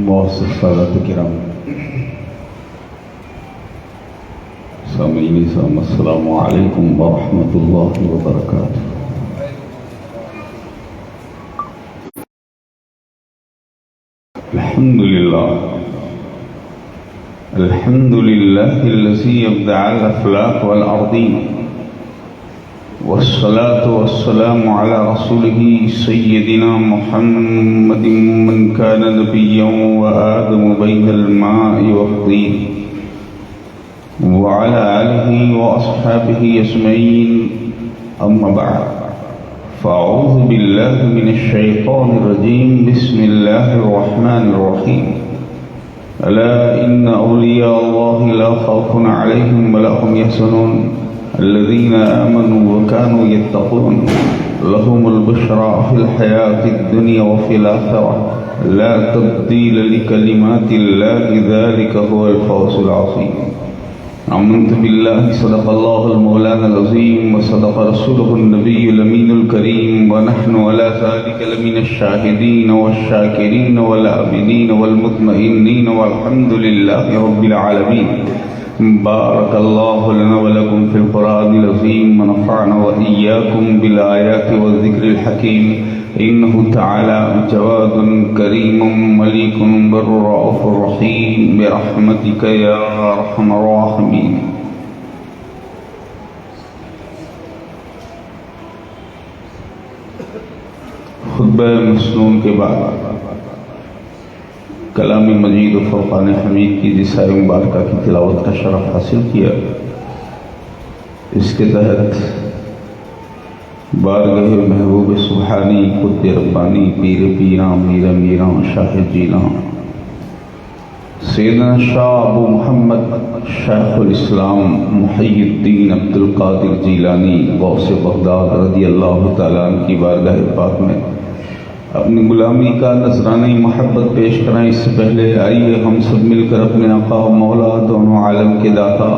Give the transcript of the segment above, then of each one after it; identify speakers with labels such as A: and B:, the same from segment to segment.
A: معزز سادات کرام، سامعین اسلام، السلام علیکم ورحمۃ اللہ وبرکاتہ۔ الحمد للہ الذی ابدع الافلاک والارضین، والصلاة والسلام على رسوله سيدنا محمد من كان نبيا وآدم بين الماء والطين، وعلى آله وأصحابه أجمعين، أما بعد، فأعوذ بالله من الشيطان الرجيم، بسم الله الرحمن الرحيم، ألا إن أولياء الله لا خوف عليهم ولا هم يحزنون الذين آمنوا وكانوا يتقون لهم البشرى في الحياة الدنيا وفي الآخرة لا تبديل لكلمات الله ذلك هو الفوز العظيم۔ آمنت بالله صدق الله المولانا العظيم وصدق رسوله النبي الأمين الكريم، ونحن على ذلك لمن الشاهدين والشاكرين والعابدين والمطمئنين، والحمد لله رب العالمين۔ بارك الله لنا ولكم في القرآن العظيم، ونفعنا وإياكم بالآيات والذكر الحكيم، إنه تعالى جواد كريم مليك بر رؤوف رحيم، برحمتك يا أرحم الراحمين۔ خطبہ مسنون کے بعد کلام مجید و فرقان حمید کی جس آیہ مبارکہ کی تلاوت کا شرف حاصل کیا، اس کے تحت بارگاہ محبوب سبحانی قد ربانی پیر پیراں میر میراں شاہ جیلاں سیدنا شاہ ابو محمد شیخ الاسلام محی الدین عبد القادر جیلانی غوث بغداد رضی اللہ تعالیٰ عنہ کی بارگاہ پاک میں اپنی غلامی کا نذرانہ محبت پیش کریں۔ اس سے پہلے آئیے ہم سب مل کر اپنے آقا و مولا دونوں عالم کے داتا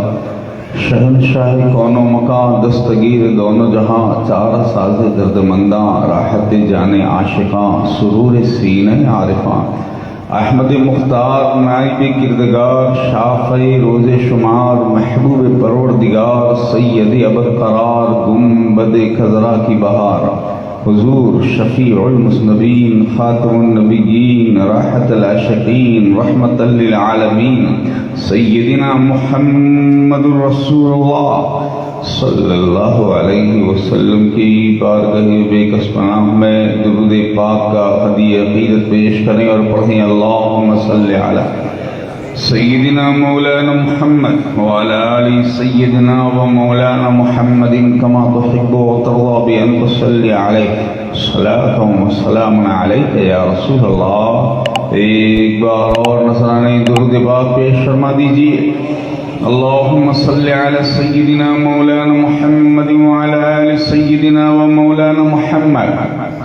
A: شہنشاہ کون و مکان دستگیر دونوں جہاں چارہ ساز درد منداں راحت جان عاشقاں سرور سینہ عارفاں احمد مختار نائب کردگار شافع روز شمار محبوب پروردگار سید ابرقرار گنبد خضرا کی بہار حضور شفیع المذنبین خاتم النبیین راحت العاشقین رحمت للعالمین سیدنا محمد رسول اللہ صلی اللہ علیہ وسلم کی بارگاہ بے کس پناہ میں درود پاک کا ہدیہ عقیدت پیش کریں اور پڑھیں، اللہم صلی علی سیدنا مولانا محمد وعلى آل سیدنا و مولانا محمد كما تحب وترضى بأن تصلي عليه صلاة و سلام علیک یا رسول اللہ۔ ایک بار اور نذرانہ درود پاک پیش فرما دیجیے، اللهم صل على سيدنا مولانا محمد وعلى آل سيدنا ومولانا محمد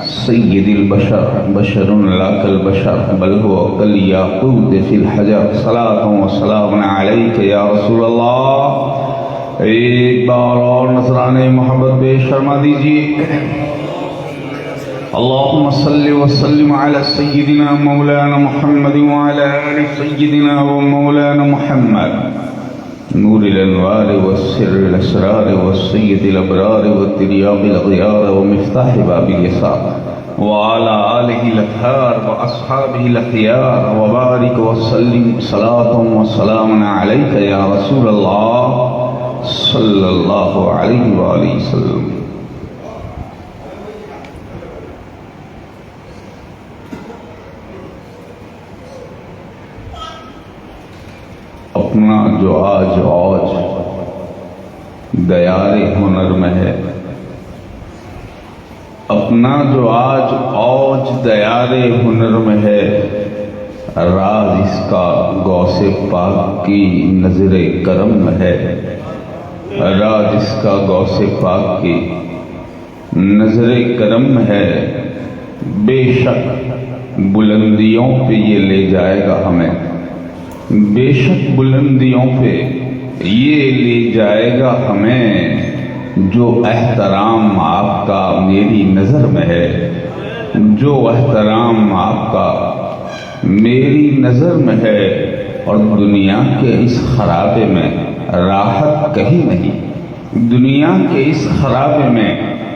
A: سيد البشر بشر لا كالبشر بل هو كالياقوت في الحجر صلاة وسلام عليك يا رسول اللہ۔ ایک بار اور نذرانہ محبت پیش فرما دیجیے، اللهم صل وسلم على سيدنا مولانا محمد وعلى آل سيدنا ومولانا محمد نور الانوار والسر الاسرار والسید الابرار والتریاق الاغیار ومفتاح باب اليسار وعلى آلہ الاطہار واصحابہ الاخیار وبارک وسلم صلاة وسلام علیک یا رسول اللہ صلی اللہ علیہ وآلہ وسلم۔ اپنا جو آج اوج دیار ہنر میں ہے، اپنا جو آج اوج دیار ہنر میں ہے، راز اس کا غوث پاک کی نظر کرم میں ہے، راز اس کا غوث پاک کی نظر کرم میں ہے۔ بے شک بلندیوں پہ یہ لے جائے گا ہمیں، بے شک بلندیوں پہ یہ لے جائے گا ہمیں، جو احترام آپ کا میری نظر میں ہے، جو احترام آپ کا میری نظر میں ہے اور دنیا کے اس خرابے میں راحت کہیں نہیں، دنیا کے اس خرابے میں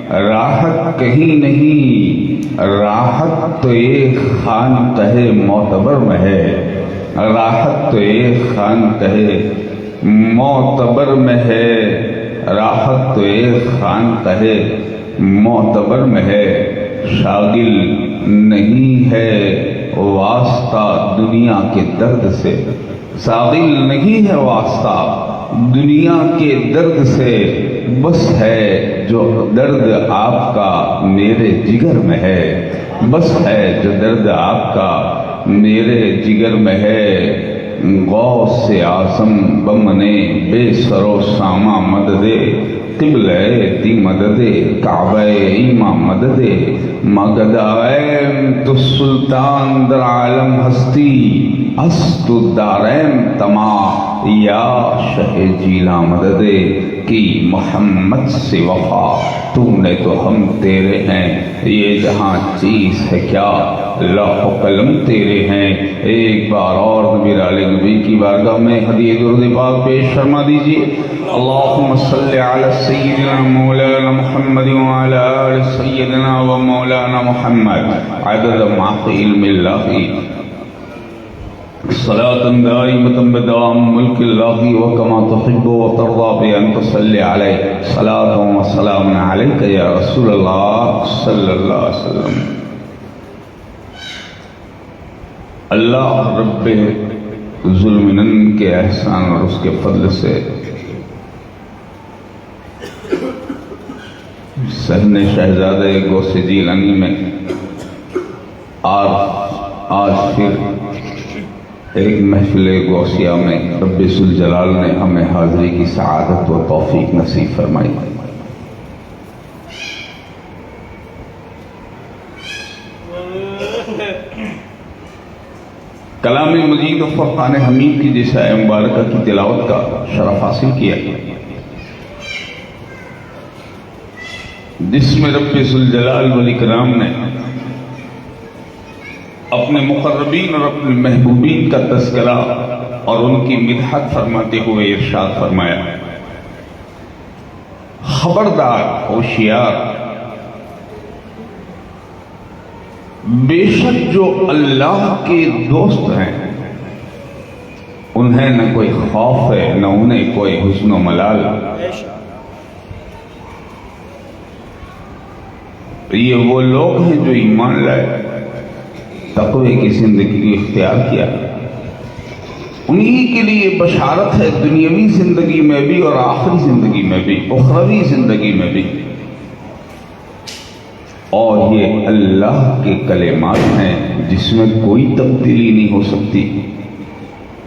A: راحت کہیں نہیں، راحت تو ایک خانقہ معتبر میں ہے، راحت تو ایک خانقہ معتبر میں ہے، راحت تو ایک خانقہ معتبر میں ہے، شاغل نہیں ہے واسطہ دنیا کے درد سے، شاغل نہیں ہے واسطہ دنیا کے درد سے، بس ہے جو درد آپ کا میرے جگر میں ہے، بس ہے جو درد آپ کا میرے جگر میں ہے، غوث اعظم بمنے بے سر و ساما مددے، قبلہ دی مددے، کعبہ ایمہ مددے، مگدائم تو سلطان در عالم ہستی، است دارین تما یا شہ جیلا مددے، کی محمد سے وفا تو نے تو ہم تیرے ہیں، یہ جہاں چیز ہے کیا لوح و قلم تیرے ہیں۔ ایک بار اور نبی علی نبی کی بارگاہ میں ہدیہ درود پاک پیش فرما دیجیے۔ اللہم صلی علی سیدنا مولانا محمد وعلی آل سیدنا و مولانا محمد عدد ما فی علم اللہ، صلاة دائمة بدوام ملک اللہ وکما تحب وترضى بأن تصلی علیہ، صلاة و سلام علیک یا رسول اللہ صلی اللہ علیہ وسلم۔ اللہ رب ذوالمنن کے احسان اور اس کے فضل سے صحن شہزادہ غوث جیلانی میں آج پھر ایک محفل غوثیہ میں رب ذوالجلال نے ہمیں حاضری کی سعادت و توفیق نصیب فرمائی۔ کلام مجید و فرقان حمید کی جیسا مبارکہ کی تلاوت کا شرف حاصل کیا، جس میں رب ذوالجلال والاکرام نے اپنے مقربین اور اپنے محبوبین کا تذکرہ اور ان کی مدحت فرماتے ہوئے ارشاد فرمایا، خبردار ہوشیار، بے شک جو اللہ کے دوست ہیں انہیں نہ کوئی خوف ہے نہ انہیں کوئی حزن و ملال۔ یہ وہ لوگ ہیں جو ایمان لائے، تقوی کی زندگی کو اختیار کیا، انہی کے لیے بشارت ہے دنیاوی زندگی میں بھی اور آخری زندگی میں بھی، اخروی زندگی میں بھی۔ اور یہ اللہ کے کلمات ہیں جس میں کوئی تبدیلی نہیں ہو سکتی،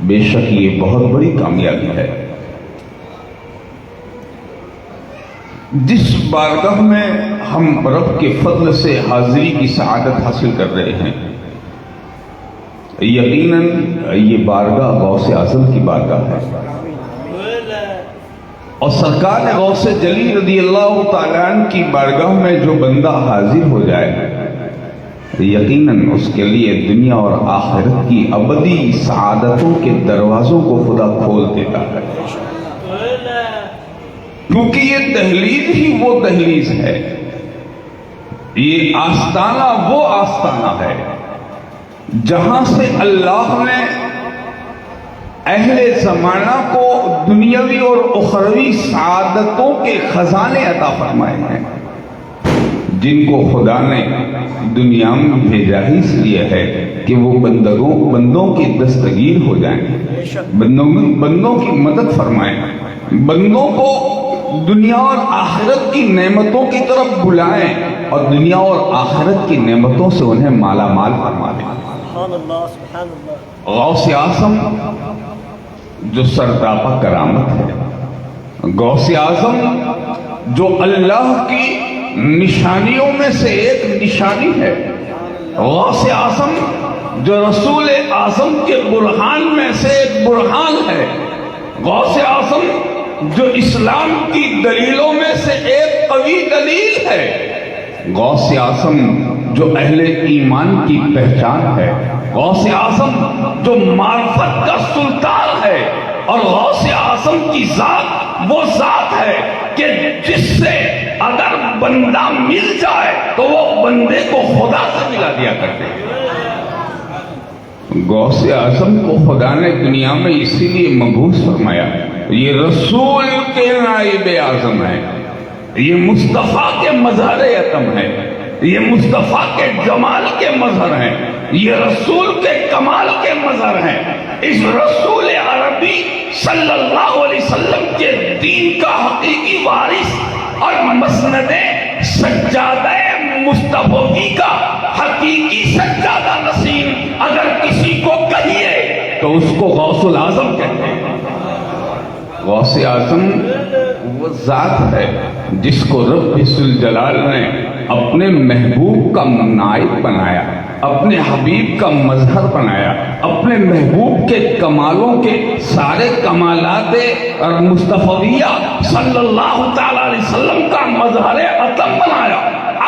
A: بے شک یہ بہت بڑی کامیابی ہے۔ جس بارگاہ میں ہم رب کے فضل سے حاضری کی سعادت حاصل کر رہے ہیں، یقیناً یہ بارگاہ غوث اعظم کی بارگاہ ہے، اور سرکار غوث جلی رضی اللہ تعالیٰ عنہ کی بارگاہ میں جو بندہ حاضر ہو جائے، یقیناً اس کے لیے دنیا اور آخرت کی ابدی سعادتوں کے دروازوں کو خدا کھول دیتا ہے، کیونکہ یہ دہلیز ہی وہ دہلیز ہے، یہ آستانہ وہ آستانہ ہے جہاں سے اللہ نے اہل زمانہ کو دنیاوی اور اخروی سعادتوں کے خزانے عطا فرمائے ہیں، جن کو خدا نے دنیا میں بھیجا ہی اس لیے ہے کہ وہ بندوں کی دستگیر ہو جائیں، بندوں کی مدد فرمائیں، بندوں کو دنیا اور آخرت کی نعمتوں کی طرف بلائیں اور دنیا اور آخرت کی نعمتوں سے انہیں مالا مال فرما دیں۔ غوث اعظم جو سرتاپا کرامت ہے، غوث اعظم جو اللہ کی نشانیوں میں سے ایک نشانی ہے، غوث اعظم جو رسول اعظم کے برہان میں سے ایک برہان ہے، غوث اعظم جو اسلام کی دلیلوں میں سے ایک قوی دلیل ہے، غوث اعظم جو اہل ایمان کی پہچان ہے، غوث اعظم جو معرفت کا سلطان ہے، اور غوث اعظم کی ذات وہ ذات ہے کہ جس سے اگر بندہ مل جائے تو وہ بندے کو خدا سے ملا دیا کرتے ہیں۔ غوث اعظم کو خدا نے دنیا میں اسی لیے مبعوث فرمایا، یہ رسول کے نائب اعظم ہے، یہ مصطفیٰ کے مظہر اتم ہے، یہ مصطفیٰ کے جمال کے مظہر ہیں، یہ رسول کے کمال کے مظہر ہیں۔ اس رسول عربی صلی اللہ علیہ وسلم کے دین کا حقیقی وارث اور مسند سجادہ مصطفی کا حقیقی سجادہ نشین اگر کسی کو کہیے تو اس کو غوث الاعظم کہتے ہیں۔ غوث اعظم وہ ذات ہے جس کو رب ذوالجلال نے اپنے محبوب کا نائب بنایا، اپنے حبیب کا مظہر بنایا، اپنے محبوب کے کمالوں کے سارے کمالات اور مصطفیہ صلی اللہ تعالی علیہ وسلم کا مظہر اتم بنایا۔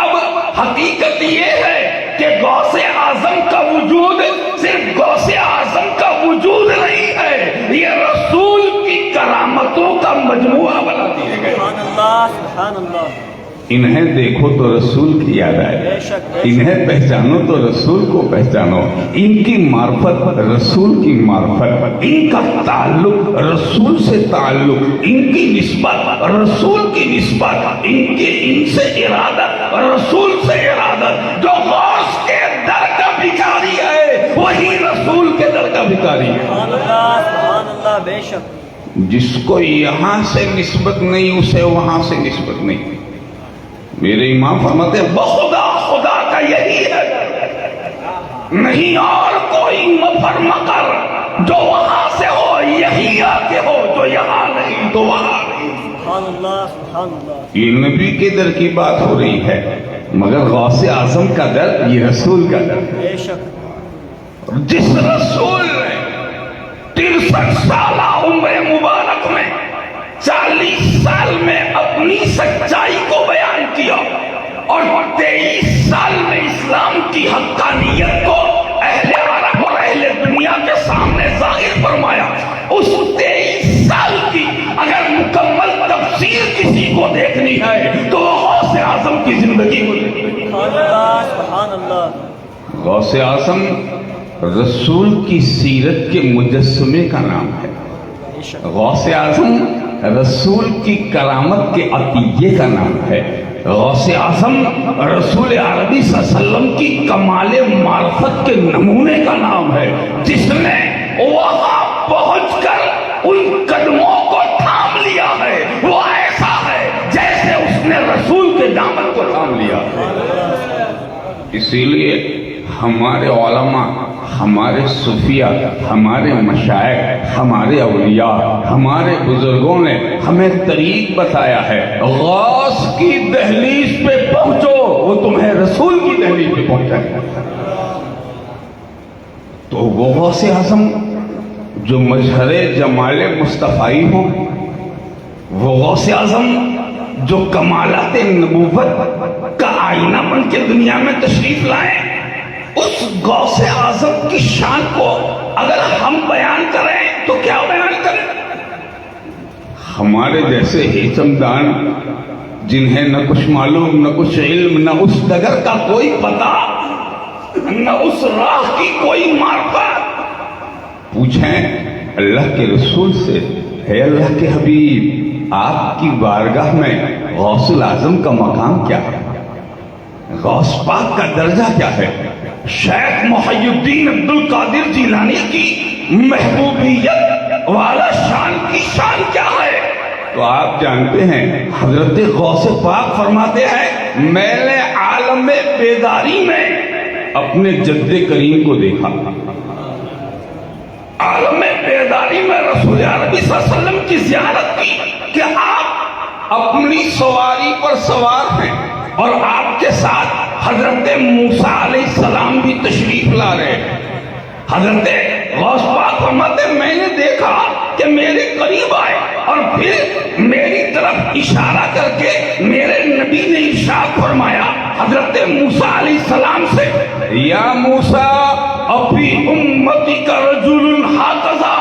A: اب حقیقت یہ ہے کہ غوث اعظم کا وجود صرف غوث اعظم کا وجود نہیں ہے، یہ رسول کی کرامتوں کا مجموعہ بنا دیے گئے۔
B: سبحان اللہ، سبحان اللہ۔
A: انہیں دیکھو تو رسول کی یاد آئے، انہیں پہچانو تو رسول کو پہچانو، ان کی معرفت رسول کی معرفت، ان کا تعلق رسول سے تعلق، ان کی نسبت رسول کی نسبت، ان سے ارادت رسول سے ارادت۔ جو غوث کے در کا بھکاری ہے وہی رسول کے در کا بھکاری ہے۔
B: سبحان اللہ، سبحان اللہ، بے شک۔
A: جس کو یہاں سے نسبت نہیں اسے وہاں سے نسبت نہیں۔ میرے امام فرماتے ہیں بخدا خدا کا یہی ہے، نہیں اور کوئی مفر مکر، جو وہاں سے ہو یہی آتے ہو، جو یہاں نہیں تو وہاں نہیں۔
B: سبحان اللہ، سبحان اللہ۔
A: یہ نبی کے در کی بات ہو رہی ہے، مگر غوث اعظم کا در یہ رسول کا در۔
B: بے شک۔
A: جس رسول نے 63 سالہ عمر مبارک میں 40 سال میں اپنی سچائی کو بیان کیا اور 23 سال میں اسلام کی حقانیت کو اہل عرب اور اہل دنیا کے سامنے ظاہر فرمایا، اس 23 سال کی اگر مکمل تفسیر کسی کو دیکھنی ہے تو وہ غوث اعظم کی زندگی کو دیکھنی ہے۔
B: سبحان اللہ، سبحان اللہ۔
A: غوث اعظم رسول کی سیرت کے مجسمے کا نام ہے،
B: بے شک۔
A: غوث اعظم رسول کی کرامت کے عطیے کا نام ہے، غوث اعظم رسول عربی صلی اللہ علیہ وسلم کی کمال معرفت کے نمونے کا نام ہے، جس نے وہاں پہنچ کر ان قدموں کو تھام لیا ہے۔ وہ ایسا ہے جیسے اس نے رسول کے دامن کو تھام لیا۔ اسی لیے ہمارے علماء، ہمارے صوفیہ، ہمارے مشائخ، ہمارے اولیاء، ہمارے بزرگوں نے ہمیں طریق بتایا ہے، غوث کی دہلیز پہ پہنچو وہ تمہیں رسول کی دہلیز پہ پہنچائے۔ تو وہ غوث اعظم جو مظہر جمال مصطفی ہو، وہ غوث اعظم جو کمالات نبوت کا آئینہ بن کے دنیا میں تشریف لائیں، اس غوث اعظم کی شان کو اگر ہم بیان کریں تو کیا بیان کریں؟ ہمارے جیسے ہیچمدان جنہیں نہ کچھ معلوم، نہ کچھ علم، نہ اس ڈگر کا کوئی پتہ، نہ اس راہ کی کوئی معرفت، پوچھیں اللہ کے رسول سے، اے اللہ کے حبیب، آپ کی بارگاہ میں غوث الاعظم کا مقام کیا ہے؟ غوث پاک کا درجہ کیا ہے؟ شیخ محی الدین عبدالقادر جیلانی کی محبوبیت والا شان کی شان کیا ہے؟ تو آپ جانتے ہیں حضرت غوث پاک فرماتے ہیں میں نے عالم بیداری میں اپنے جد کریم کو دیکھا، عالم بیداری میں رسول عربی صلی اللہ علیہ وسلم کی زیارت کی کہ آپ اپنی سواری پر سوار ہیں اور آپ کے ساتھ حضرت موسیٰ علیہ السلام بھی تشریف لا رہے ہیں۔ حضرت غوث پاک فرماتے ہیں میں نے دیکھا کہ میرے قریب آئے اور پھر میری طرف اشارہ کر کے میرے نبی نے ارشاد فرمایا حضرت موسیٰ علیہ السلام سے یا موسیٰ افی امتی کا رجل ہاکذا،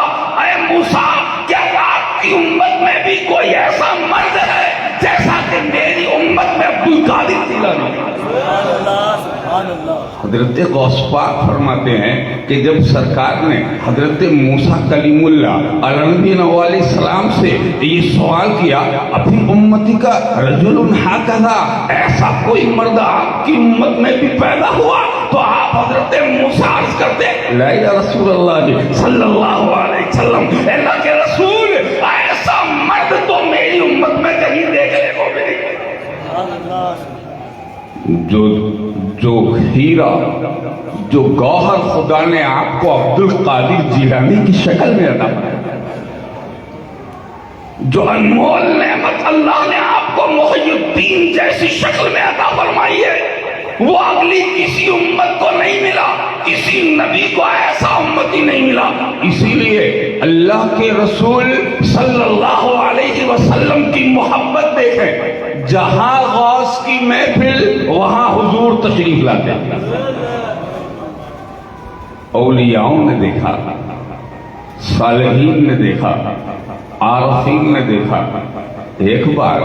A: اے موسیٰ کیا آپ کی امت میں بھی کوئی ایسا مرد ہے جیسا کہ میری امت میں عبدالقادر جیلانی؟
B: سبحان اللہ سبحان اللہ۔
A: حضرت غوث پاک فرماتے ہیں کہ جب سرکار نے حضرت موسیٰ کلیم اللہ علیہ السلام سے یہ سوال کیا اپنی امتی کا رجل ہاکذا، ایسا کوئی مرد آپ کی امت میں بھی پیدا ہوا، تو آپ حضرت موسیٰ عرض کرتے لا یا رسول اللہ صلی اللہ علیہ وسلم، اللہ کے رسول ایسا مرد تو میری امت میں کہیں دیکھنے کو بھی نہیں۔
B: سبحان اللہ۔
A: جو ہیرا، جو گوہر خدا نے آپ کو عبدالقادر جیلانی کی شکل میں عطا فرمایا، جو انمول نعمت اللہ نے آپ کو محی الدین جیسی شکل میں عطا فرمائی ہے، وہ اگلی کسی امت کو نہیں ملا، کسی نبی کو ایسا امتی نہیں ملا۔ اسی لیے اللہ کے رسول صلی اللہ علیہ وسلم کی محبت دیکھیں، جہاں غوث کی محفل وہاں حضور تشریف لاتے ہیں۔ اولیاؤں نے دیکھا، صالحین نے دیکھا، عارفین نے دیکھا۔ ایک بار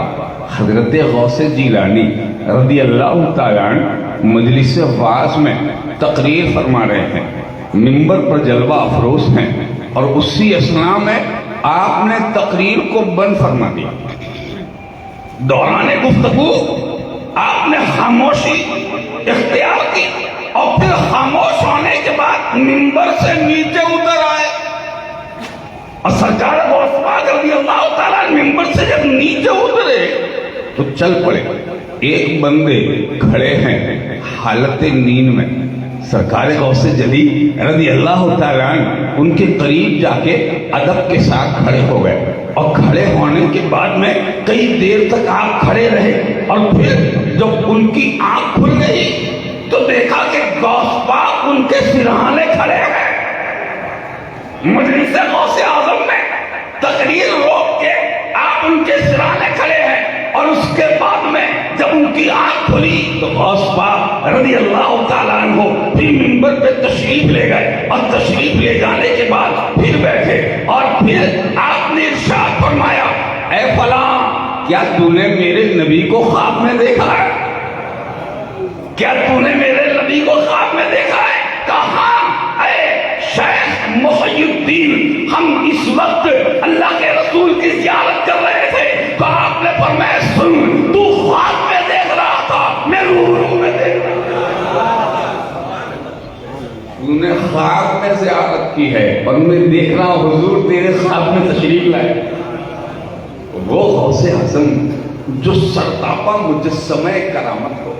A: حضرت غوث جیلانی رضی اللہ تعالیٰ عنہ مجلس واعظ میں تقریر فرما رہے ہیں، منبر پر جلوہ افروز ہیں، اور اسی اثناء میں آپ نے تقریر کو بند فرما دیا۔ دوران گفتگو آپ نے خاموشی اختیار کی، اور پھر خاموش ہونے کے بعد منبر سے نیچے اتر آئے، اور سرکار غوث پاک رضی اللہ تعالیٰ منبر سے جب نیچے اترے تو چل پڑے۔ ایک بندے کھڑے ہیں حالت نیند میں، سرکار غوث جلی رضی اللہ تعالیٰ ان کے قریب جا کے ادب کے ساتھ کھڑے ہو گئے، اور کھڑے ہونے کے بعد میں کئی دیر تک آپ کھڑے رہے، اور پھر جب ان کی آنکھ کھل گئی تو دیکھا کہ غوث پاک ان کے سرہانے کھڑے ہیں۔ مجلس غوث اعظم میں تقریر روک کے آپ ان کے سرانے کھڑے ہیں، اور اس کے بعد میں جب ان کی آنکھ کھلی تو غوث پاک رضی اللہ تعالیٰ عنہ پھر منبر پہ تشریف لے گئے، اور تشریف لے جانے کے بعد پھر بیٹھے، اور پھر آپ نے ارشاد فرمایا اے فلاں، کیا تو نے میرے نبی کو خواب میں دیکھا ہے؟ کیا تو نے میرے نبی کو خواب میں دیکھا ہے؟ کہاں؟ اے شیخ محی الدین، ہم اس وقت اللہ کے رسول کی زیارت کر رہے تھے، تو آپ نے فرمایا سن، تو خواب میں دیکھ رہا تھا، میں روح میں دیکھ رہا تھا۔ تو نے خواب میں زیارت کی ہے، اور میں دیکھ رہا ہوں حضور تیرے خواب میں تشریف لائے۔ وہ غوث اعظم جو سرتاپا مجسمہ کرامت ہو،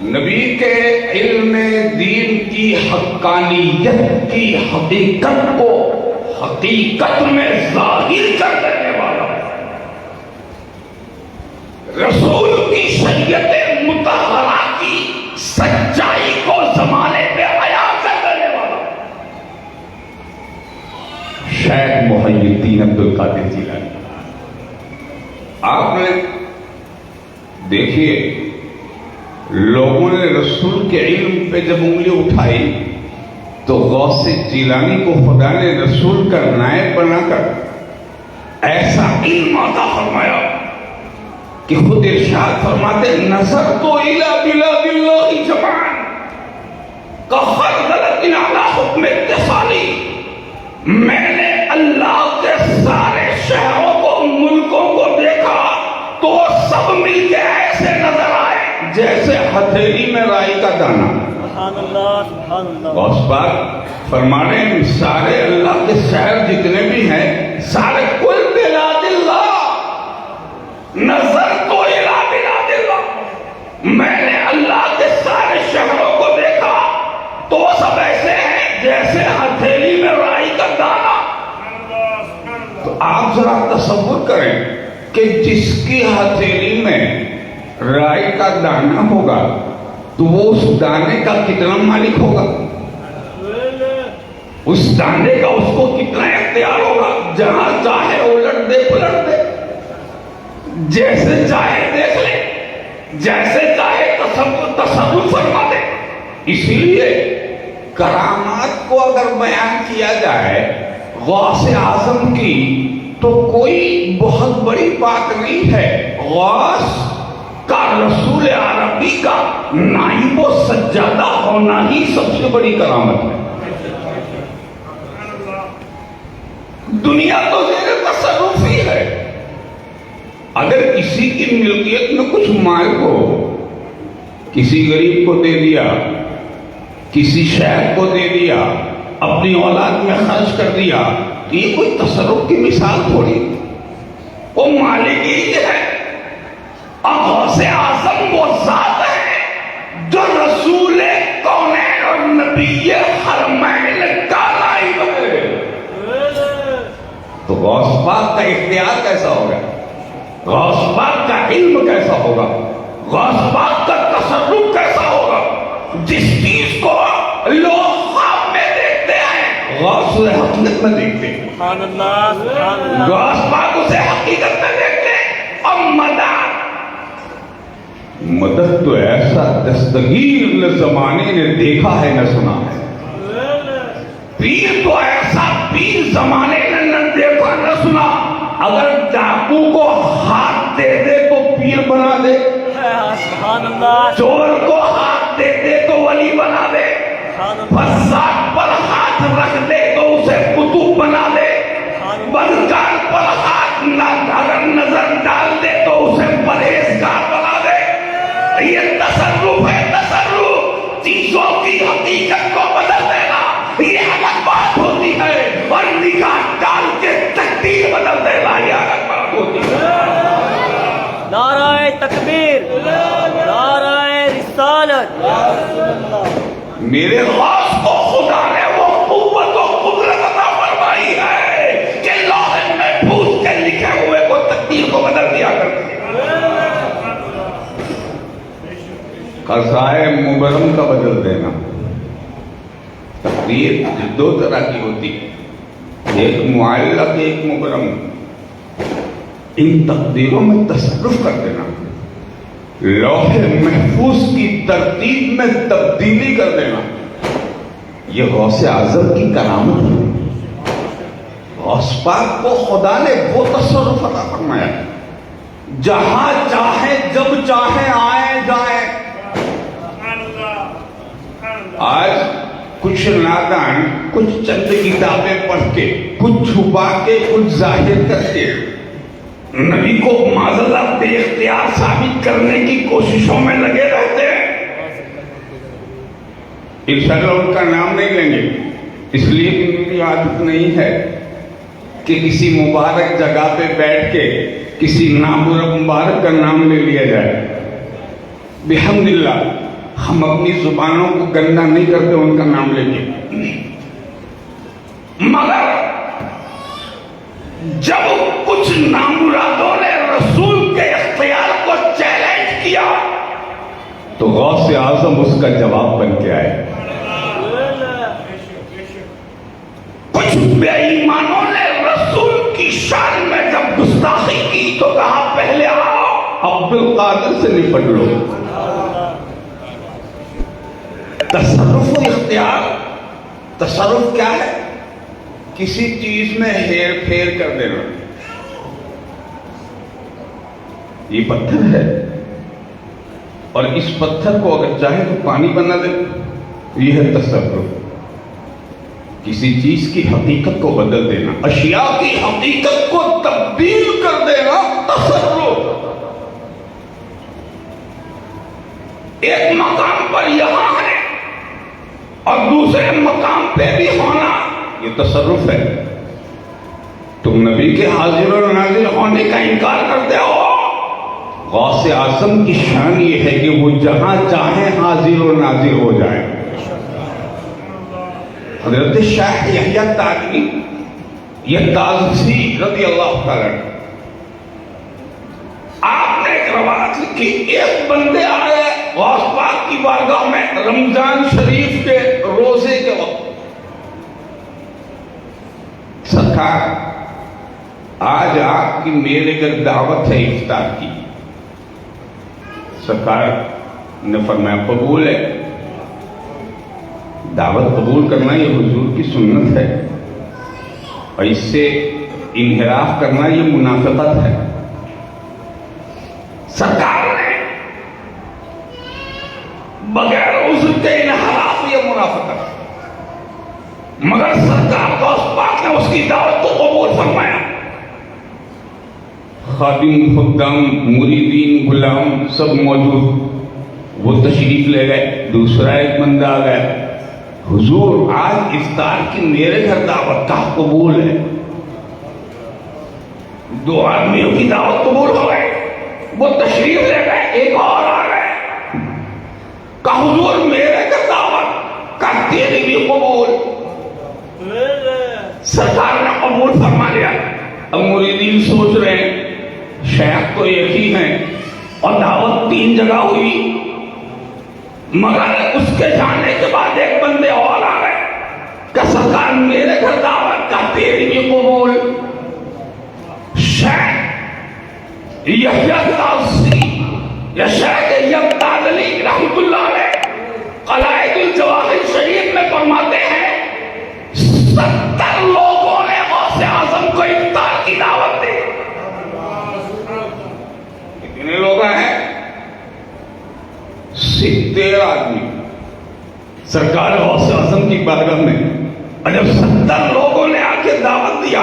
A: نبی کے علم دین کی حقانیت کی حقیقت کو حقیقت میں ظاہر کر دینے والا، رسول کی شریعت مطہرہ کی سچائی کو زمانے پہ عیاں کر دینے والا شیخ محی الدین عبدالقادر جیلانی۔ آپ نے دیکھیے، لوگوں نے رسول کے علم پہ جب انگلی اٹھائی تو غوث جیلانی کو خدا نے رسول کا نائب بنا کر ایسا علم عطا فرمایا کہ خود ارشاد فرماتے نظر تو الی بلاد اللہ جمعاً کخردلۃ علی حکم اتصالی، میں نے اللہ کے سارے شہروں کو، ملکوں کو دیکھا تو سب مل کے ایسے نظر آئے جیسے ہتھیلی میں رائی کا دانہ۔
B: سبحان اللہ سبحان اللہ۔
A: غوث پاک فرمانے ہیں سارے اللہ کے شہر جتنے بھی ہیں، سارے کل بلاد اللہ، نظر تو الی بلاد اللہ، میں نے اللہ کے سارے شہروں کو دیکھا تو سب ایسے ہیں جیسے ہتھیلی میں رائی کا دانہ۔ تو آپ ذرا تصور کریں کہ جس کی ہتھیلی میں رائی کا دانہ ہوگا تو وہ اس دانے کا کتنا مالک ہوگا؟ اس دانے کا اس کو کتنا اختیار ہوگا؟ جہاں چاہے الٹ دے پلٹ دے، جیسے چاہے دیکھ لے، جیسے چاہے اعظم کو تصرف فرما دے. اسی لیے کرامات کو اگر بیان کیا جائے غوث اعظم کی تو کوئی بہت بڑی بات نہیں ہے. غوث کا رسول عربی کا نائب و سجادہ ہونا ہی سب سے بڑی کرامت ہے. دنیا تو زیر تصرف ہی ہے. اگر کسی کی ملکیت میں کچھ مال ہو، کسی غریب کو دے دیا، کسی شیخ کو دے دیا، اپنی اولاد میں خرچ کر دیا، تو یہ کوئی تصرف کی مثال تھوڑی. وہ مالک ہی ہے. غوث اعظم وہ ذات ہے جو رسول کونین اور نبی حرمین کا نائب ہے. تو غوث پاک کا اختیار کیسا ہوگا؟ غوث پاک کا علم کیسا ہوگا؟ غوث پاک کا تصرف کیسا ہوگا؟ جس چیز کو لوگ خواب میں دیکھتے ہیں غوث اسے حقیقت میں دیکھتے ہیں.
B: سبحان اللہ سبحان اللہ.
A: غوث پاک اسے حقیقت میں دیکھتے ہیں. اور مدد تو ایسا دستگیر نہ زمانے نے دیکھا ہے نہ سنا ہے. پیر تو ایسا پیر زمانے نے نہ دیکھا نہ سنا. اگر ڈاکو کو ہاتھ دے دے تو پیر بنا دے،
B: سبحان اللہ.
A: چور کو ہاتھ دے دے تو ولی بنا دے، فساد پر ہاتھ رکھ دے تو اسے قطب بنا دے، بدکار پر ہاتھ اگر نظر ڈال دے تو اسے پرہیزگار بنا دے. یہ تصرف ہے. تصرف چیزوں کی حقیقت کو بدل دینا یہ الگ بات ہوتی ہے، اور نگاہ ڈال کے تقدیر بدل دینا یہ الگ بات ہوتی ہے.
B: نعرہ تکبیر، نعرہ رسالت.
A: میرے غوث کو خدا نے وہ قوت و قدرت عطا فرمائی ہے کہ لوح محفوظ کے لکھے ہوئے کو تقدیر کو بدل دیا کرتے. قضائے مبرم کا بدل دینا. تقدیر دو طرح کی ہوتی، ایک معلق ایک مبرم. ان تقدیروں میں تصرف کر دینا، لوح محفوظ کی ترتیب میں تبدیلی کر دینا، یہ غوث اعظم کی کرامت ہے. غوث پاک کو خدا نے وہ تصرف عطا فرمایا جہاں چاہے جب چاہے آئے جائیں. آج کچھ نادان کچھ چند کتابیں پڑھ کے، کچھ چھپا کے، کچھ ظاہر کر کے نبی کو معذلہ بے اختیار ثابت کرنے کی کوششوں میں لگے رہتے ہیں. انشاءاللہ ان کا نام نہیں لیں گے، اس لیے کہ میری عادت نہیں ہے کہ کسی مبارک جگہ پہ بیٹھ کے کسی نامور مبارک کا نام لے لیا جائے. بحمدللہ ہم اپنی زبانوں کو گندا نہیں کرتے ان کا نام لے کے. مگر جب کچھ نامرادوں نے رسول کے اختیار کو چیلنج کیا تو غوث اعظم اس کا جواب بن کے آئے. کچھ بے ایمانوں نے رسول کی شان میں جب گستاخی کی تو کہا پہلے آؤ عبد القادر سے نپٹ لو. تصرف و اختیار. تصرف کیا ہے؟ کسی چیز میں ہیر پھیر کر دینا. یہ پتھر ہے اور اس پتھر کو اگر چاہے تو پانی بنا دے، یہ ہے تصرف. کسی چیز کی حقیقت کو بدل دینا، اشیاء کی حقیقت کو تبدیل کر دینا تصرف. ایک مقام پر یہاں ہے اور دوسرے مقام پہ بھی ہونا، یہ تصرف ہے. تم نبی کے حاضر و ناظر ہونے کا انکار کرتے ہو. غوث اعظم کی شان یہ ہے کہ وہ جہاں چاہیں حاضر و ناظر ہو جائیں. حضرت شیخ یحییٰ تازی یہ تازی رضی اللہ تعالیٰ آپ نے ایک روایت لکھی، ایک بندے آئے غوث پاک کی بارگاہ میں رمضان شریف کے روزے کے وقت. سرکار آج آپ کی میرے گھر دعوت ہے افطار کی. سرکار نے فرمایا قبول ہے. دعوت قبول کرنا یہ حضور کی سنت ہے اور اس سے انحراف کرنا یہ منافقت ہے. سرکار نے بغیر عذر کے انحراف یہ منافقت، مگر سرکار کو اس پاک نے اس کی دعوت کو قبول فرمایا. خادم، خدام، مریدین، غلام سب موجود. وہ تشریف لے گئے. دوسرا ایک بندہ آ گیا، حضور آج افطار کی میرے گھر دعوت کا قبول ہے. 2 آدمیوں کی دعوت قبول ہو گئی. وہ تشریف لے گئے. ایک اور آ گئے کہ حضور میرے گھر دعوت کا تیری بھی قبول. سرکار نے قبول فرما لیا. اب مریدین سوچ رہے ہیں شیخ تو ایک ہی ہیں اور دعوت 3 جگہ ہوئی، مگر اس کے جانے کے بعد ایک بندے اور آ گئے کہ سرکار میرے گھر دعوت کا تیری بھی قبول. شیخ یحییٰ تازی یا شیخ یبتادلی رحمت اللہ علیہ قلائد الجواہر شریف میں فرماتے ہیں 70 لوگوں نے غوث اعظم کو افطار کی دعوت دی. کتنے لوگ ہیں؟ 70 آدمی سرکار غوث اعظم کی بارگاہ میں. اور جب 70 لوگوں نے آ کے دعوت دیا،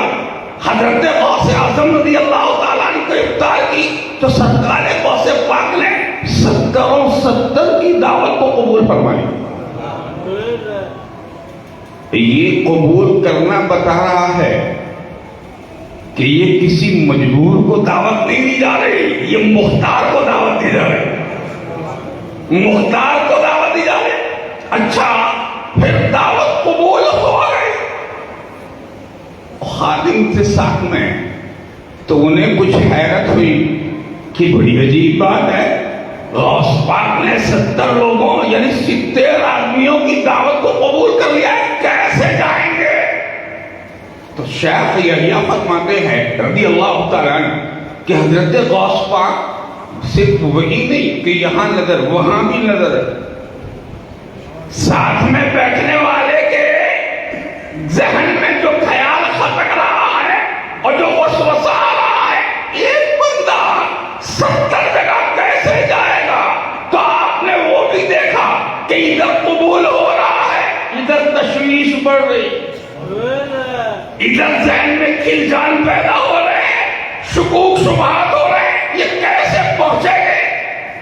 A: حضرت غوث اعظم رضی اللہ تعالیٰ عنہ کو افطار کی، تو سرکار غوث پاک نے 70 کی دعوت کو قبول فرمائی. یہ قبول کرنا بتا رہا ہے کہ یہ کسی مجبور کو دعوت نہیں دی جا رہی، یہ مختار کو دعوت دی جا رہی. مختار کو دعوت دی جا رہی. اچھا پھر دعوت قبول ہو گئی. خادم تھے ساتھ میں، تو انہیں کچھ حیرت ہوئی کہ بڑی عجیب بات ہے، غوث پاک نے 70 لوگوں یعنی 70 آدمیوں کی دعوت کو قبول کر لیا ہے، کیسے جائیں گے؟ تو شیخ یحییٰ فرماتے ہیں رضی اللہ تعالیٰ عنہ کہ حضرت غوث پاک صرف وہی نہیں کہ یہاں نظر وہاں بھی نظر ہے. ساتھ میں بیٹھنے والے کے ذہن میں جو خیال خطک رہا ہے اور جو وسوسہ آ رہا ہے، ایک بندہ 70 جگہ کیسے جائے گا؟ تو آپ نے وہ بھی دیکھا کہ ادھر قبول ہو رہا ہے، ادھر تشویش بڑھ رہی، ادھر ذہن میں کھلجان پیدا ہو رہے ہیں، شکوک شبہات ہو رہے ہیں، یہ کیسے پہنچے گے؟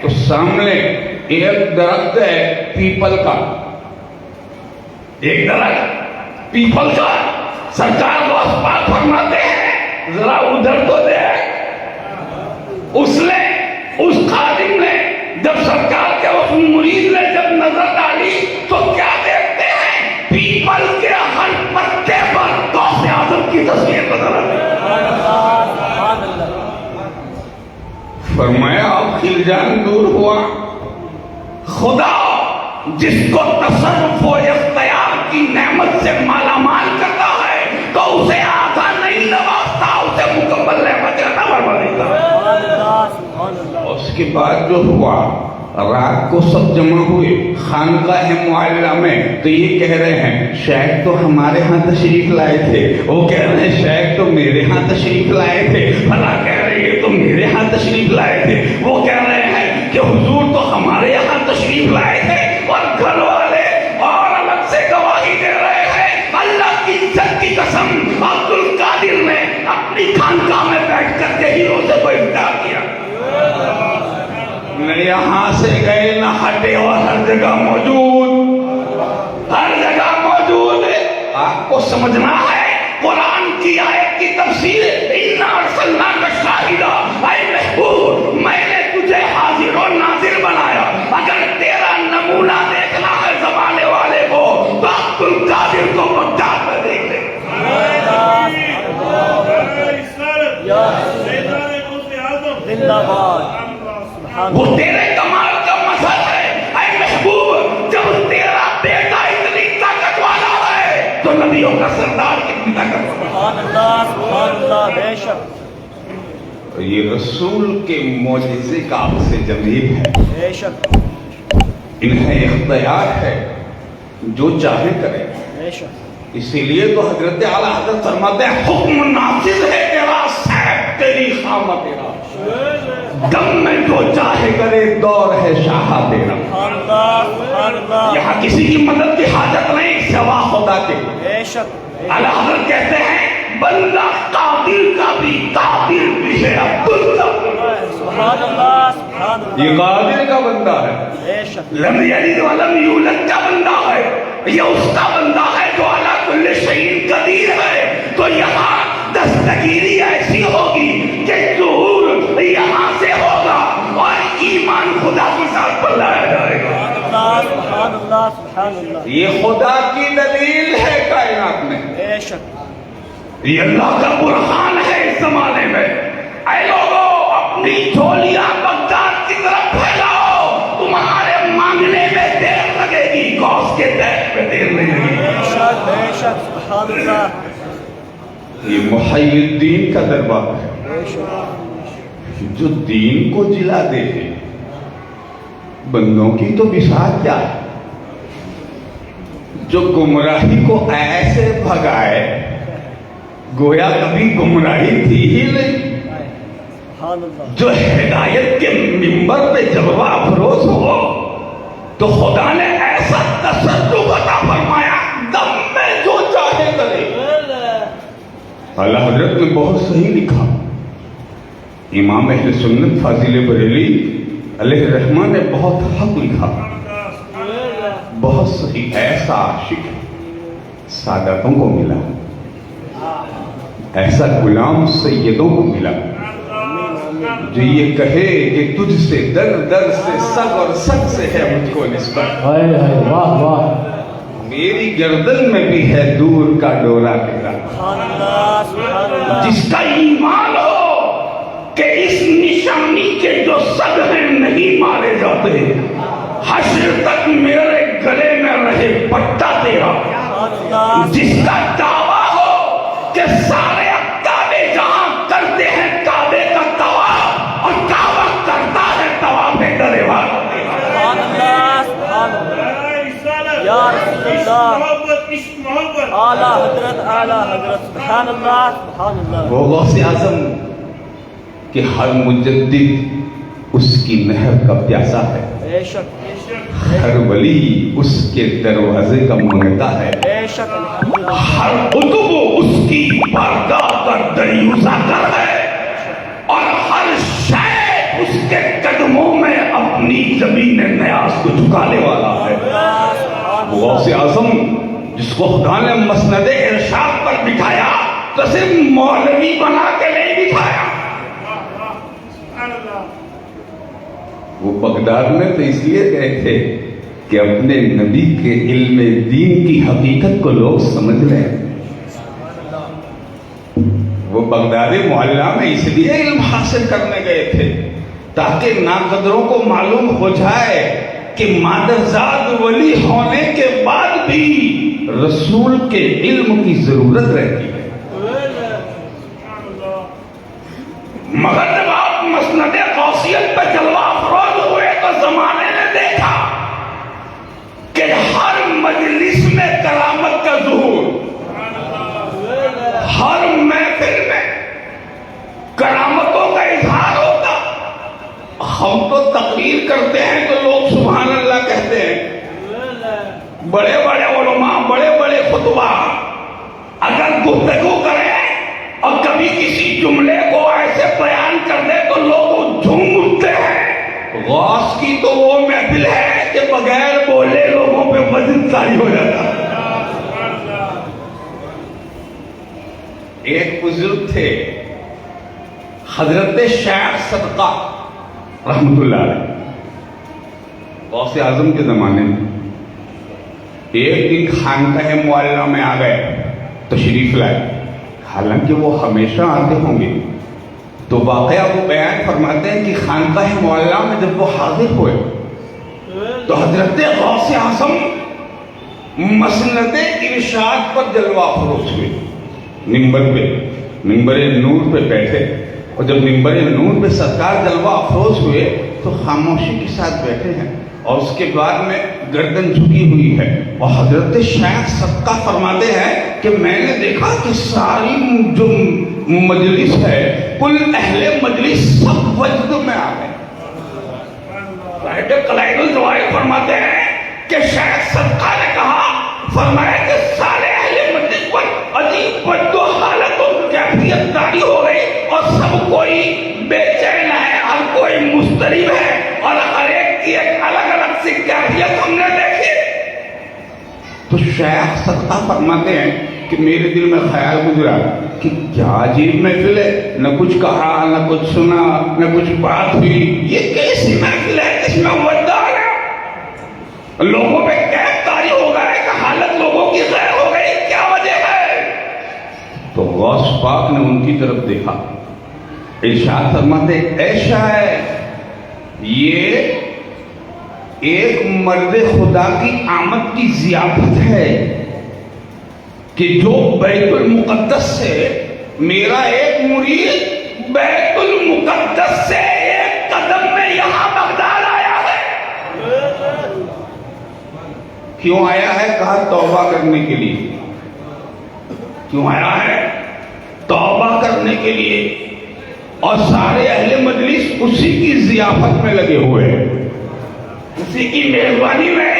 A: تو سامنے ایک درخت ہے پیپل کا، ایک درخت پیپل کا. سرکار غوث پاک فرماتے ہیں ذرا ادھر تو دیکھ. اس خادم نے جب سرکار کے اس مرید نے جب نظر ڈالی تو کیا دیکھتے ہیں؟ پیپل کے ہر پتے پر غوث اعظم کی تصویر نظر آتی. فرمایا اب خلجان دور ہوا. خدا جس کو تصرف و اختیار کی نعمت سے مالا مال کرتا ہے تو اسے آدھا نہیں نوازتا، اسے مکمل نعمت عطا فرماتا ہے. اس کے بعد جو ہوا، رات کو سب جمع ہوئے خانقاہ معلیٰ میں، تو یہ کہہ رہے ہیں شیخ تو ہمارے ہاں تشریف لائے تھے، وہ کہہ رہے ہیں شیخ تو میرے ہاں تشریف لائے تھے، بھلا کہہ رہے ہیں تو میرے ہاں تشریف لائے تھے، وہ کہہ رہے ہیں کہ حضور تو ہمارے یہاں تشریف لائے تھے. اور گھر والے اور الگ سے گواہی دے رہے ہیں. اللہ کی عزت کی قسم عبد القادر نے اپنی خانقاہ میں بیٹھ کر کے ہیروں سے کوئی افطار کیا. نہ یہاں سے گئے نہ ہٹے، اور ہر جگہ موجود، ہر جگہ موجود. آپ کو سمجھنا ہے قرآن کی آیت کی تفسیر اِنَّا أَرْسَلْنَاكَ شَاهِدًا، اے محبوب میں نے تجھے حاضر و ناظر بنایا. اگر تیرا نمونہ دیکھنا ہے زمانے والے کو تو عبد القادر کو بغداد میں دیکھ لے. وہ تیرے کمال کا مثل ہے. اے محبوب جب تیرا بیٹا اتنی طاقت والا ہے تو نبیوں کا سردار کتنی طاقت والا.
B: سبحان اللہ بے شک.
A: یہ رسول کے معجزے کا آپ سے جمیل ہے.
B: بے شک.
A: انہیں اختیار ہے جو چاہے کرے.
B: بے شک.
A: اسی لیے تو حضرت اعلیٰ حضرت فرماتے ہیں حکم نافذ ہے تیرا، صاحب تیری خامہ تیرا، دم میں جو چاہے کرے، دور ہے شاہ تیرا.
B: سبحان اللہ سبحان اللہ.
A: یہاں کسی کی مدد کی حاجت نہیں سوا خدا کے.
B: بے شک.
A: اعلیٰ حضرت کہتے ہیں بندہ قادر کا بھی قادر بھی ہے عبداللہ.
B: سبحان اللہ سبحان اللہ.
A: یہ قادر کا بندہ ہے،
B: بے شک.
A: لم یلد ولم یولد کا بندہ ہے، یہ اس کا بندہ ہے جو علی کل شیء قدیر ہے. تو یہاں دستگیری ایسی ہوگی کہ ظہور یہاں سے ہوگا اور ایمان خدا کے ساتھ بلایا جائے گا.
B: سبحان اللہ سبحان اللہ.
A: یہ خدا کی دلیل ہے کائنات میں،
B: بے شک.
A: یہ اللہ کا برہان ہے اس زمانے میں. اے لوگوں اپنی جھولیاں بغداد کی طرف پھیلاؤ، تمہارے مانگنے میں دیر لگے گی، غوث کے دیر میں دیر نہیں لگے گی.
B: بے شک بے شک. سبحان اللہ.
A: یہ محی الدین کا دربار ہے
B: بے شک.
A: جو دین کو جلا دے دے. بندوں کی تو بساط کیا ہے، جو گمراہی کو ایسے بھگائے گویا کبھی گمراہی تھی ہی نہیں،
B: سبحان اللہ.
A: جو ہدایت کے منبر پہ جلوہ افروز ہو تو خدا نے ایسا تصرف عطا فرمایا دم میں جو چاہے کرے. اعلیٰ حضرت نے بہت صحیح لکھا. امام اہل سنت فاضل بریلی علیہ الرحمن نے بہت حق لکھا، بہت صحیح. ایسا عاشق سادتوں کو ملا، ایسا غلام سیدوں کو ملا جو یہ کہے کہ تجھ سے در در سے سگ اور سگ سے ہے مجھ کو نسبت.
B: واہ واہ.
A: میری گردن میں بھی ہے دور کا ڈورا تیرا.
B: سبحان اللہ سبحان اللہ.
A: جس کا ایمان ہو کہ اس نشانی کے جو سگ ہیں نہیں مارے جاتے، حشر تک میرے گلے میں رہے پٹا تیرا.
B: سبحان اللہ.
A: جس کا دعویٰ ہو کہ سارے کعبے جہاں کرتے ہیں کعبے کا طواف اور کعبہ کرتا ہے طواف در عبادت تیرا.
B: سبحان اللہ سبحان اللہ. یا رسول اللہ اعلیٰ حضرت اعلیٰ حضرت. سبحان اللہ سبحان اللہ.
A: وہ غوث اعظم کہ ہر مجدد اس کی نہر کا پیاسا ہے،
B: بے شک.
A: ہر ولی اس کے دروازے کا منگتا ہے،
B: بے شک. الحمدللہ.
A: ہر قطب اس کی بارگاہ کا دریوزہ کر ہے، اور ہر شیخ اس کے قدموں میں اپنی زمین نیاز کو جھکانے والا ہے. غوث اعظم جس کو خدا نے مسند ارشاد پر بٹھایا تو صرف مولوی بنا کے نہیں بٹھایا. وہ بغداد میں تو اس لیے گئے تھے کہ اپنے نبی کے علم دین کی حقیقت کو لوگ سمجھ لیں. وہ بغداد معلیٰ میں اس لیے علم حاصل کرنے گئے تھے تاکہ ناقدروں کو معلوم ہو جائے کہ مادرزاد ولی ہونے کے بعد بھی رسول کے علم کی ضرورت رہتی ہے. مگر جب آپ مسند غوثیت پہ جلوہ افروز ہوئے تو زمانے نے دیکھا کہ ہر مجلس میں کرامت کا ظہور، ہر محفل میں کرامتوں کا اظہار ہوتا. ہم تو تقریر کرتے ہیں تو لوگ سبحان اللہ کہتے ہیں، بڑے بڑے علماء بڑے بڑے خطبہ اگر گفتگو کریں اور کبھی کسی جملے کو ایسے بیان کر دے تو لوگ جھوم اٹھتے ہیں. غوث کی تو وہ محفل ہے کہ بغیر بولے لوگوں پہ وزن طاری ہو جاتا. ایک بزرگ تھے حضرت شیخ صدقہ رحمت اللہ علیہ، غوث اعظم کے زمانے میں. ایک دن خانقاہ معلیٰ میں آ گئے، تشریف لائے. حالانکہ وہ ہمیشہ آتے ہوں گے تو واقعہ وہ بیان فرماتے ہیں کہ خانقاہ معلیٰ میں جب وہ حاضر ہوئے تو حضرت غوث اعظم مسند ارشاد پر جلوہ افروز ہوئے. منبر نور پہ بیٹھے، اور جب منبر نور پہ سرکار جلوہ افروز ہوئے تو خاموشی کے ساتھ بیٹھے ہیں اور اس کے بعد میں گردن جھکی ہوئی ہے، اور حضرت شیخ صدقہ فرماتے ہیں کہ میں نے دیکھا کہ ساری جو مجلس ہے، کل اہل مجلس سب وجد میں آ گئے۔ قلائد الزوائد فرماتے ہیں کہ شیخ صدقہ نے کہا، فرمایا کہ سارے اہل مجلس پر عجیب وجد و حالت و کیفیت تاری ہو گئی، اور سب کوئی بے چین ہے، ہر کوئی مضطرب ہے، اور ہر ایک کی ایک الگ الگ سی کیفیت ہم نے دیکھی۔ تو شیخ صدقہ فرماتے ہیں کہ میرے دل میں خیال گزرا کہ کیا عجیب محفل ہے، نہ کچھ کہا، نہ کچھ سنا، نہ کچھ بات ہوئی، یہ کیسی محفل ہے جس میں وجد آ گیا، لوگوں پہ کیف طاری ہو گیا ہے کہ حالت لوگوں کی غیر ہو گئی، کیا وجہ ہے؟ تو غوث پاک نے ان کی طرف دیکھا، ارشاد فرماتے اے شاعر، یہ ایک مرد خدا کی آمد کی ضیافت ہے کہ جو بیت المقدس سے، میرا ایک مرید بیت المقدس سے ایک قدم میں یہاں بغداد آیا ہے۔ کیوں آیا ہے؟ کہا توبہ کرنے کے لیے۔ کیوں آیا ہے؟ توبہ کرنے کے لیے، اور سارے اہل مجلس اسی کی ضیافت میں لگے ہوئے ہیں، اسی کی مہربانی میں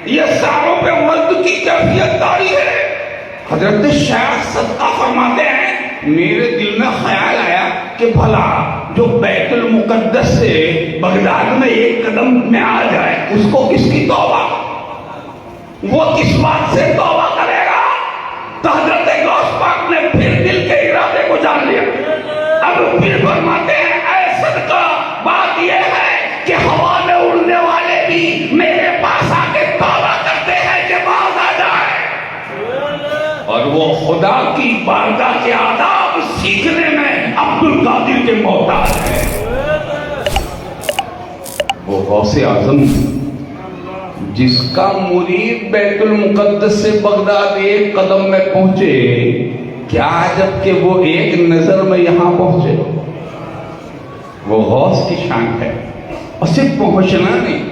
A: یہ ساروں پہ وجد کی کیفیت طاری ہے۔ حضرت شیخ صدقہ فرماتے ہیں میرے دل میں خیال آیا کہ بھلا جو بیت المقدس سے بغداد میں ایک قدم میں آ جائے، اس کو کس کی توبہ، وہ کس بات سے توبہ کرے گا؟ تو حضرت غوث پاک نے پھر دل کے ارادے کو جان لیا۔ اب پھر فرماتے ہیں اے صدقہ، بات یہ ہے کہ ہوا میں اڑنے والے بھی میرے پاس آ کے توبہ کرتے ہیں کہ باز آ جائے، اور وہ خدا کی بارگاہ کے آداب سیکھنے میں عبد القادر کے محتاج ہیں۔ وہ غوث اعظم جس کا مرید بیت المقدس سے بغداد ایک قدم میں پہنچے، کیا عجب کہ وہ ایک نظر میں یہاں پہنچے۔ وہ غوث کی شان ہے، اور صرف پہنچنا نہیں۔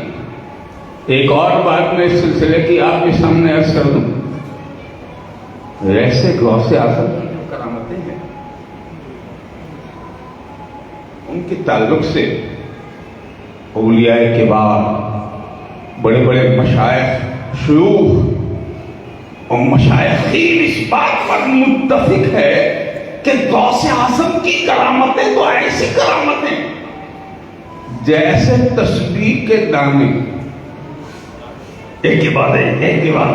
A: ایک اور بات میں اس سلسلے کی آپ کے سامنے عرض کر دوں، ایسے غوث اعظم کی جو کرامتیں ہیں، ان کے تعلق سے اولیاء کبار، بڑے بڑے مشائخ، شیوخ اور مشائخین اس بات پر متفق ہے کہ غوث اعظم کی کرامتیں تو ایسی کرامتیں جیسے تسبیح کے دانے، ایک کے بعد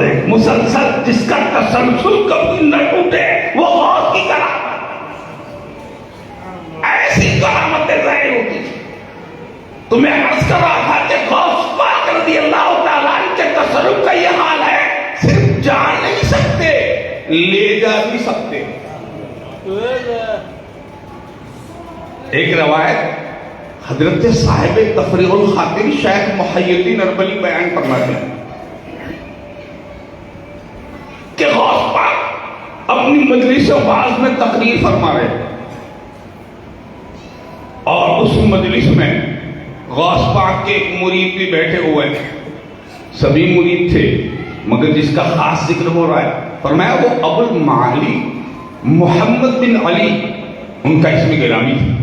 A: ایک مسلسل، جس کا تسلسل کبھی نہ ٹوٹے، وہ غوث کی کرامت، ایسی کرامتیں ظاہر ہوتی تھی۔ تو میں عرض کر رہا تھا کہ غوث پاک رضی اللہ تعالیٰ عنہ کے تصرف کا یہ حال ہے، صرف جان نہیں سکتے، لے جا بھی سکتے۔ ایک روایت حضرت صاحب تفریغ الخاطر شیخ محی الدین اربلی بیان فرماتے ہیں کہ غوث پاک اپنی مجلس واعظ میں تقریر فرما رہے ہیں، اور اس مجلس میں غوث پاک کے ایک مرید بھی بیٹھے ہوئے ہیں، سبھی مرید تھے مگر جس کا خاص ذکر ہو رہا ہے، فرمایا وہ ابو المعالی محمد بن علی ان کا اسم گرامی تھا۔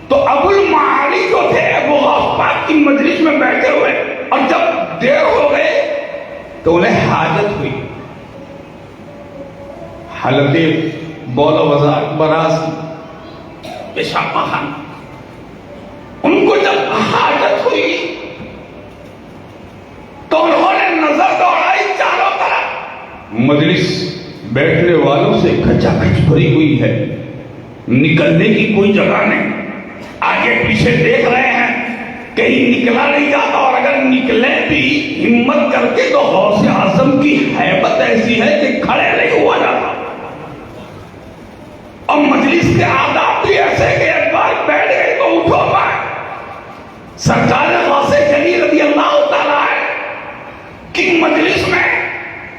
A: تو ابو المعالی جو تھے وہ غوث پاک کی مجلس میں بیٹھے ہوئے، اور جب دیر ہو گئے تو انہیں حاجت ہوئی، حالت بول و براز، پیشاب پاخانہ۔ ان کو جب حاجت ہوئی تو انہوں نے نظر دوڑائی چاروں طرف، مجلس بیٹھنے والوں سے کھچا کھچ بھری ہوئی ہے، نکلنے کی کوئی جگہ نہیں، آگے پیچھے دیکھ رہے ہیں کہیں نکلا نہیں جاتا، اور اگر نکلے بھی ہمت کر کے تو غوث اعظم کی ہیبت ایسی ہے کہ کھڑے نہیں ہوا جاتا، اور مجلس کے آداب بھی ایسے کہ ایک بار بیٹھ گئے تو اٹھو پائے۔ سرکار غوث جلی رضی اللہ تعالیٰ کی مجلس میں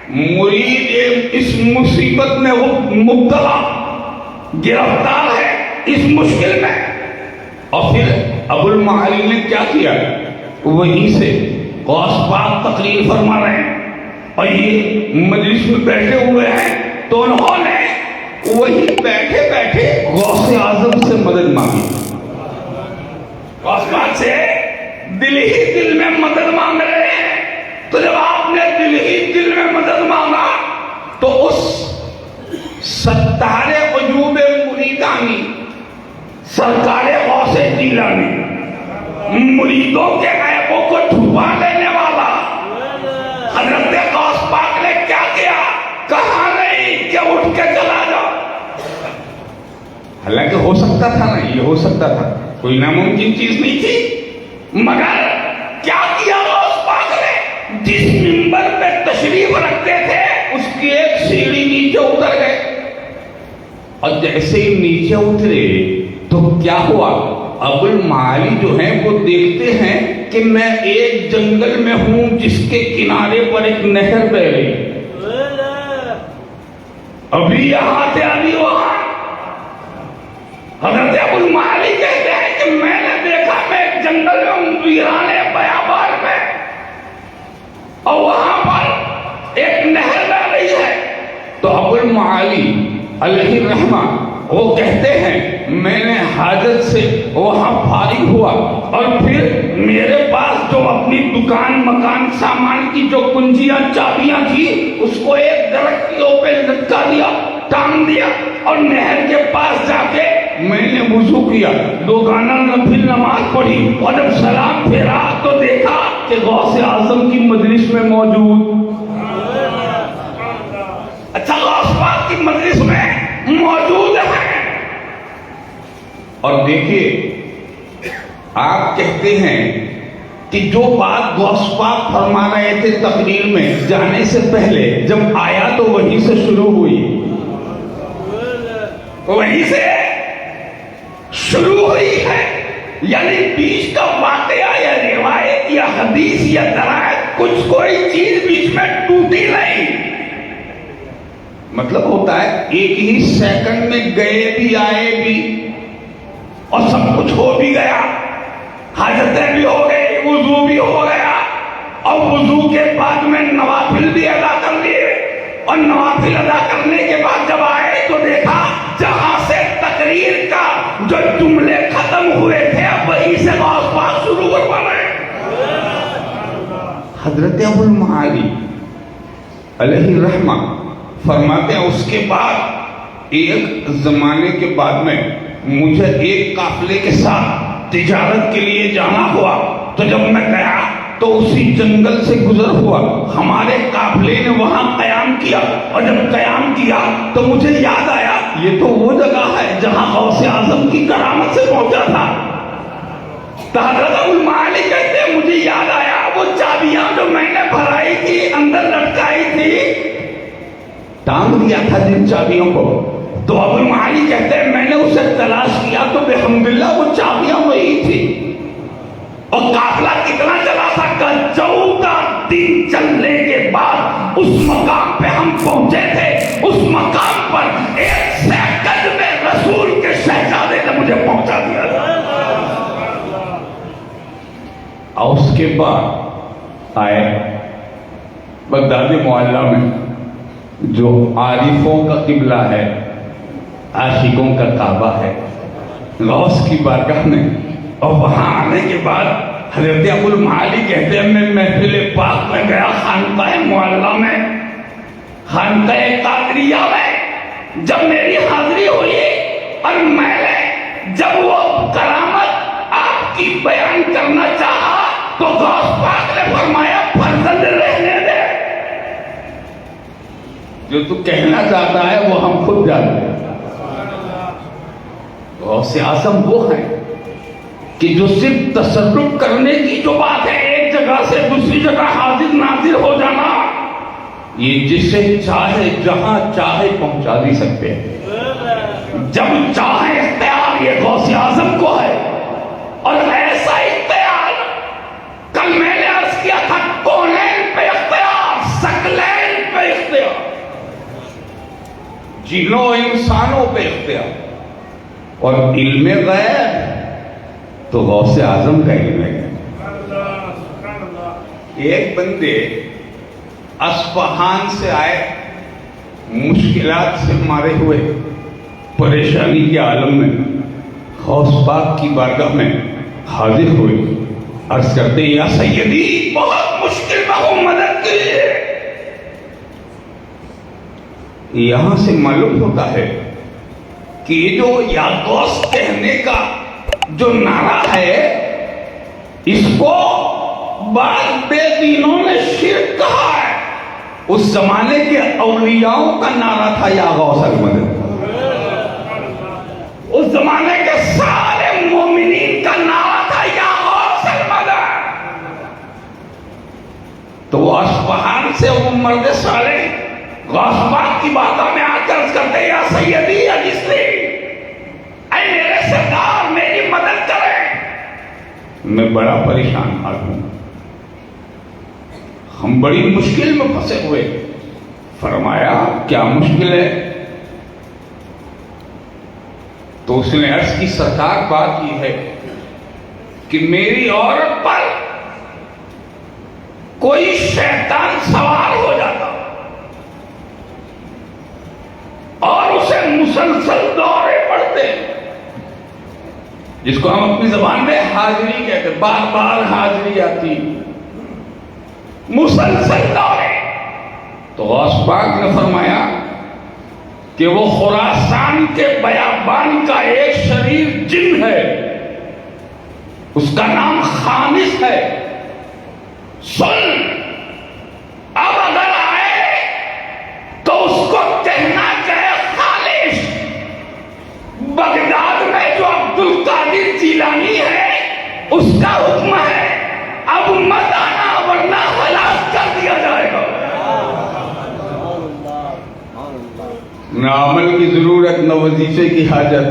A: مرید اس مصیبت میں وہ مبتلا، گرفتار ہے اس مشکل میں، اور پھر ابو المعالی نے کیا کیا؟ وہیں سے غوث پاک تقریر فرما رہے ہیں اور یہ مجلس میں بیٹھے ہوئے ہیں، تو انہوں نے وہی بیٹھے بیٹھے غوث اعظم سے مدد مانگی. غوث پاک سے دل ہی دل میں مدد مانگ رہے ہیں. تو جب آپ نے دل ہی دل میں مدد مانگا تو اس ستار عیوب مریدانی سرکار غوث جیلانی مریدوں کے غیبوں کو چھپا لینے والا حضرت غوث پاک نے کیا کیا؟ کہا نہیں کہ اٹھ کے چلا جاؤ. حالانکہ ہو سکتا تھا نا، یہ ہو سکتا تھا، کوئی ناممکن چیز نہیں تھی. مگر کیا کیا غوث پاک نے؟ جس منبر پہ تشریف رکھتے تھے اس کی ایک سیڑھی نیچے اتر گئے، اور جیسے ہی نیچے اترے تو کیا ہوا؟ ابو المعالی جو ہیں وہ دیکھتے ہیں کہ میں ایک جنگل میں ہوں جس کے کنارے پر ایک نہر بہ رہی، ابھی یہاں سے ابھی وہاں. حضرت ابو المعالی کہتے ہیں کہ میں نے دیکھا میں ایک جنگل میں ہوں، ویرانے بیابان میں، اور وہاں پر ایک نہر بہ رہی ہے. تو ابو المعالی علیہ الرحمہ وہ کہتے ہیں میں نے حاجت سے وہاں فارغ ہوا اور پھر میرے پاس جو اپنی دکان مکان سامان کی جو کنجیاں چابیاں تھی اس کو ایک درخت کے اوپر لٹکا دیا، ٹانگ دیا، اور نہر کے پاس جا کے میں نے وضو کیا، دوگانہ نفل نماز پڑھی، اور جب سلام پھیرا تو دیکھا کہ غوث اعظم کی مجلس میں موجود. اچھا، غوث پاک کی مجلس میں موجود ہے. اور دیکھیے آپ کہتے ہیں کہ جو بات غوث پاک فرما رہے تھے تقریر میں جانے سے پہلے، جب آیا تو وہیں سے شروع ہوئی، وہیں سے شروع ہوئی ہے. یعنی بیچ کا واقعہ یا روایت یا حدیث یا درایت کچھ کوئی چیز بیچ میں ٹوٹی نہیں. مطلب ہوتا ہے ایک ہی سیکنڈ میں گئے بھی آئے بھی اور سب کچھ ہو بھی گیا، حاجتیں بھی ہو گئی، وضو بھی ہو گیا، اور وضو کے بعد میں نوافل بھی ادا کر لیے، اور نوافل ادا کرنے کے بعد جب آئے تو دیکھا جہاں سے تقریر کا جو جملے ختم ہوئے تھے اب وہیں سے غوث پاک شروع کروا رہے. حضرت ابو المعالی علیہ الرحمہ فرماتے ہیں اس کے بعد ایک زمانے کے بعد میں مجھے ایک قافلے کے ساتھ تجارت کے لیے جانا ہوا. تو جب میں گیا تو اسی جنگل سے گزر ہوا، ہمارے قافلے نے وہاں قیام کیا، اور جب قیام کیا تو مجھے یاد آیا یہ تو وہ جگہ ہے جہاں غوث اعظم کی کرامت سے پہنچا تھا. تو حضرت ابو المعالی کہتے ہیں مجھے یاد آیا وہ چابیاں جو میں نے بھرائی تھی اندر لٹکائی تھی، ٹانگ دیا تھا جن چابیوں کو. تو ابو المعالی کہتے ہیں میں نے اسے تلاش کیا تو بحمدللہ وہ چابیاں وہی تھی. اور قافلہ کتنا چلا تھا کہ 14 دن چلنے کے بعد اس مقام پہ ہم پہنچے تھے. اس مقام پر ایک سیکنڈ میں رسول کے شہزادے نے مجھے پہنچا دیا تھا. اور اس کے بعد آئے بغداد معلیٰ میں جو عارفوں کا قبلہ ہے، عاشقوں کا کعبہ ہے، غوث کی بارگاہ میں. اور وہاں آنے کے بعد حضرت ابو المعالی کہتے ہیں میں محفل پاک میں گیا، خانقاہ معلیٰ میں، خانقاہ قادریہ میں. جب میری حاضری ہوئی اور میں نے جب وہ کرامت آپ کی بیان کرنا چاہا تو غوث پاک نے فرمایا فرزند رہنے دے، جو تو کہنا چاہتا ہے وہ ہم خود جانتے ہیں. غوث اعظم وہ ہیں کہ جو صرف تصرف کرنے کی جو بات ہے، ایک جگہ سے دوسری جگہ حاضر ناظر ہو جانا، یہ جسے چاہے جہاں چاہے پہنچا بھی سکتے ہیں. جب چاہے اختیار یہ غوث اعظم کو ہے، اور ایسا اختیار کل میں نے عرض کیا تھا کونین پہ اختیار، ثقلین پہ اختیار، جنوں انسانوں پہ اختیار. اور علم غیب تو غوث اعظم کا علم ہے. ایک بندے اصفہان سے آئے، مشکلات سے مارے ہوئے، پریشانی کے عالم میں غوث پاک کی بارگاہ میں حاضر ہوئے، عرض کرتے یا سیدی بہت مشکل میں مدد کیجیے. یہاں سے معلوم ہوتا ہے کہ جو یا غوث کہنے کا جو نعرہ ہے، اس کو بعض بے دینوں نے شرک کہا ہے. اس زمانے کے اولیاؤں کا نعرہ تھا یا غوث المدد. اس زمانے کے سارے مومنین کا نعرہ تھا یا غوث المدد. تو وہ اصفہان سے وہ مرد صالح غوث پاک کی بارگاہ میں آ کر عرض کرتے یا سیدی اجسلی، اے میرے سردار میری مدد کریں، میں بڑا پریشان حال ہوں، ہم بڑی مشکل میں پھنسے ہوئے. فرمایا کیا مشکل ہے؟ تو اس نے عرض کی سرکار بات یہ ہے کہ میری عورت پر کوئی شیطان سوار ہو جاتا اور اسے مسلسل دورے پڑتے، جس کو ہم اپنی زبان میں حاضری کہتے، بار بار حاضری آتی، مسلسل دورے. تو غوث پاک نے فرمایا کہ وہ خراسان کے بیابان کا ایک شریر جن ہے، اس کا نام خانس ہے. سن، اب اگر آئے تو اس کو کہنا کہ خالص بغداد میں جو عبد القادر جیلانی ہے اس کا حکم ہے، اب مت آنا ورنہ ہلاک کر دیا جائے گا. نہ عمل کی ضرورت، نہ وظیفے کی حاجت،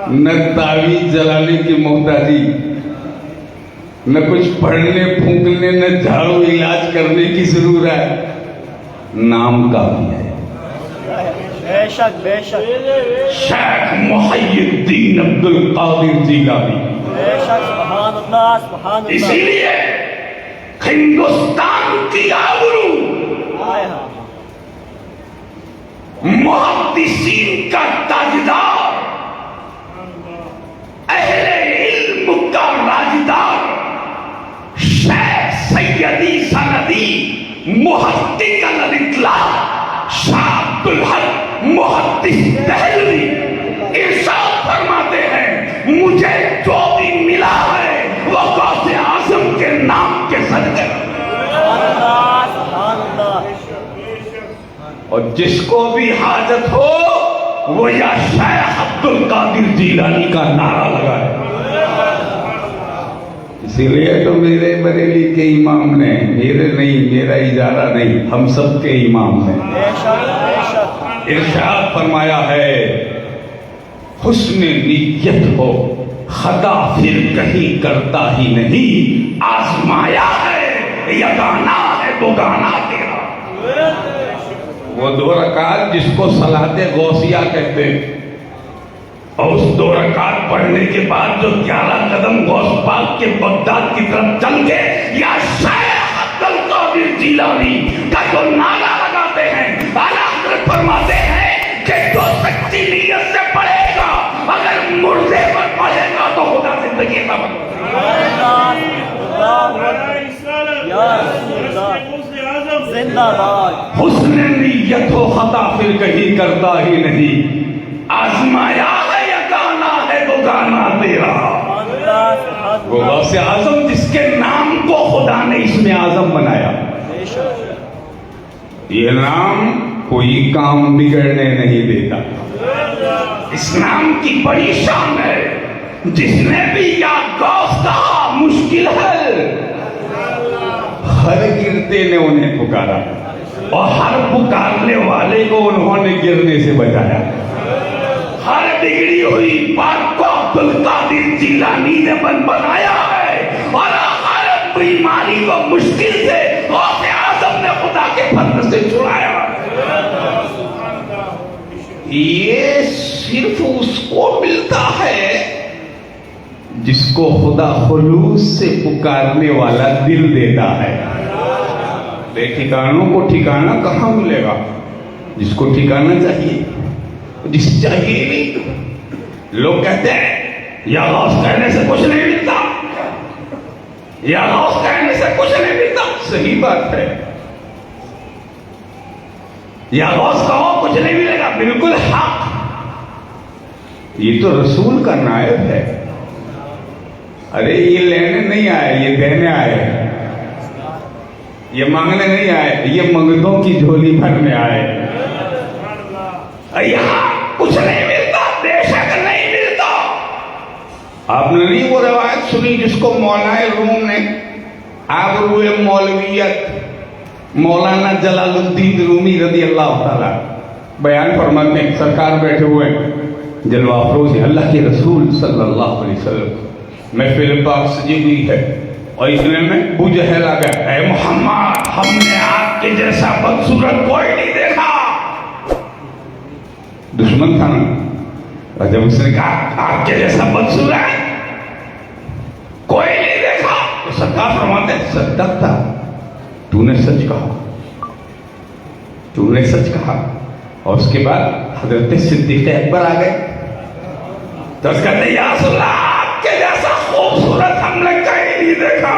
A: نہ تعویذ جلانے کی محتاجی، نہ کچھ پڑھنے پھونکنے، نہ جھاڑو علاج کرنے کی ضرورت، نام کافی ہے.
B: بے شک بے شک.
A: شیخ محی الدین عبد القادر جیلانی.
B: بے شک. سبحان اللہ سبحان اللہ.
A: اسی لیے ہندوستان کی آبرو محدثین کا تاجدار، اہل علم کا راجدار، شیخ سیدی سندی محدث الاطلاق شاہ عبد الحق محدث دہلوی ارشاد فرماتے ہیں مجھے جو بھی ملا ہے وہ غوث اعظم کے نام کے صدقے. اور جس کو بھی حاجت ہو وہ یا شیخ عبد القادر جیلانی کا نعرہ لگائے. اسی لیے تو میرے بریلی کے امام نے، میرے نہیں، میرا اجارہ نہیں، ہم سب کے امام ہیں، ارشاد فرمایا ہے حسن نیت ہو خطا پھر کہیں کرتا ہی نہیں، آزمایا ہے یگانا ہے بگانا تیرا. وہ 2 رکعت جس کو صلاۃ غوثیہ کہتے ہیں، اور اس 2 رکعت پڑھنے کے بعد جو 11 قدم غوث پاک کے بغداد کی طرف چل کے یا شیخ عبد القادر جیلانی کا جو نعرہ لگاتے ہیں، اعلیٰ حضرت فرماتے ہیں کہ جو سچی نیت سے پڑھے گا، اگر مردے پر پڑھے گا تو خدا زندگی کا
B: زندہ باد.
A: حسن نیت ہو خطا پھر کہیں کرتا ہی نہیں، آزمایا ہے یا گانا ہے وہ گانا تیرا. وہ غوث اعظم جس کے نام کو خدا نے اس میں اعظم بنایا. یہ نام کوئی کام بگڑنے نہیں دیتا. اس نام کی بڑی شان ہے، جس نے بھی یا غوث کہا مشکل حل، ہر گرتے نے انہیں پکارا اور ہر پکارنے والے کو انہوں نے گرنے سے بچایا. ہر بگڑی ہوئی بات کو عبد القادر جیلانی نے بنایا ہے، اور ہر بیماری کو مشکل سے غوث اعظم نے خدا کے فضل سے چھڑایا. یہ صرف اس کو ملتا ہے جس کو خدا خلوص سے پکارنے والا دل دیتا ہے. بے ٹھکانوں کو ٹھکانہ کہاں ملے گا؟ جس کو ٹھکانہ چاہیے، جس چاہیے نہیں. لوگ کہتے ہیں یا غوث کہنے سے کچھ نہیں ملتا، یا غوث کہنے سے کچھ نہیں ملتا. صحیح بات ہے، یا غوث کہو کچھ نہیں ملے گا، بالکل حق. یہ تو رسول کا نائب ہے. ارے یہ لینے نہیں آئے، یہ دینے آئے. یہ مانگنے نہیں آئے، یہ منگتوں کی جھولی بھرنے آئے. یہاں کچھ نہیں ملتا، بے شک نہیں ملتا. آپ نے نہیں وہ روایت سنی جس کو مولانا روم نے آبروئے مولویت مولانا جلال الدین رومی رضی اللہ تعالیٰ بیان فرماتے ہیں. سرکار بیٹھے ہوئے جلوہ افروز اللہ کے رسول صلی اللہ علیہ وسلم، محفل پاک سجی ہوئی ہے، اور اتنے میں ابو جہل آ گیا. اے محمد، ہم نے آپ کے جیسا بدصورت کوئی نہیں دیکھا. دشمن تھا نا. اور جب اس نے کہا آپ کے جیسا بدصورت کوئی نہیں دیکھا، تو سرکار فرماتے ہیں صدق تھا، تو نے سچ کہا، تو نے سچ کہا. اور اس کے بعد حضرت صدیق اکبر آ گئے. تو اس کہتے ہیں یا رسول اللہ، آپ کے جیسا خوبصورت ہم نے کہیں نہیں دیکھا.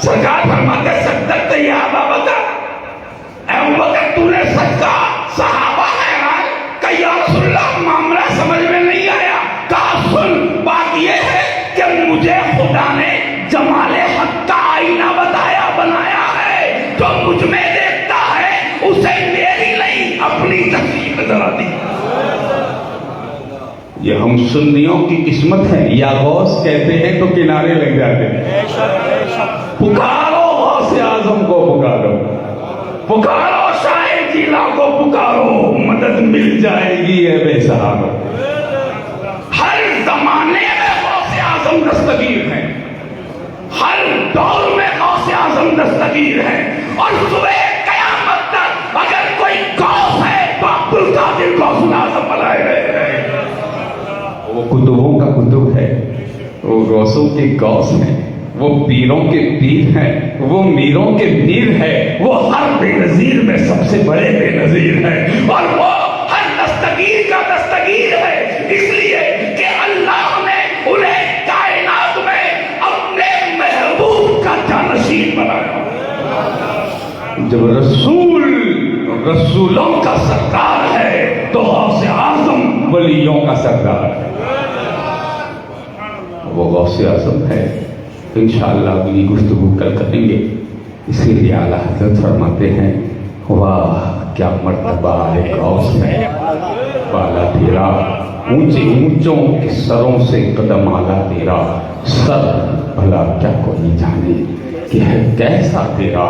A: سرکار فرماتے ہیں صدق یا ابا بکر، اے ابو بکر تو نے سچ کہا. صحابہ حیران کہ یا رسول اللہ معاملہ سمجھ میں نہیں آیا. کہا سن، بات یہ ہے کہ مجھے خدا نے جمال حق کا آئینہ بنایا ہے. جو مجھ میں دیکھتا ہے اسے میری نہیں اپنی تصویر نظر آتی. یہ ہم سنیوں کی قسمت ہے. یا غوث کہتے ہیں تو کنارے لگ جاتے ہیں. پکارو غوث اعظم کو، پکارو پکارو شاہ جیلا کو، پکارو مدد مل جائے گی اے بے سہارو. ہر زمانے میں غوث اعظم دستگیر ہیں، ہر دور میں غوث اعظم دستگیر ہیں. اور صبح قیامت تک اگر کوئی غوث ہے تو عبد القادر غوث اعظم بنائے گئے ہیں. وہ کتبوں کا کتب ہے، وہ غوثوں کے غوث ہیں، وہ پیروں کے پیر ہیں، وہ میروں کے میر ہے. وہ ہر بے نظیر میں سب سے بڑے بے نظیر ہیں، اور وہ ہر دستگیر کا دستگیر ہے. اس لیے کہ اللہ نے انہیں کائنات میں اپنے محبوب کا جانشین بنایا. جب رسول رسولوں کا سردار ہے تو غوث اعظم ولیوں کا سردار ہے. وہ غوث اعظم ہے. انشاءاللہ اگلی گفتگو کل کریں گے. اسی لیے اعلیٰ حضرت فرماتے ہیں واہ کیا مرتبہ ہے غوث میں، بالا تیرا اونچے اونچوں کے سروں سے قدم آلا تیرا. سر بھلا کیا کوئی جانے کہ ہے کیسا تیرا.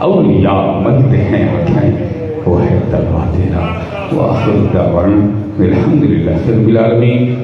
A: اولیاء ملتے ہیں آنکھیں، وہ ہے تلوا تیرا. وآخر دعوانا الحمدللہ رب العالمین.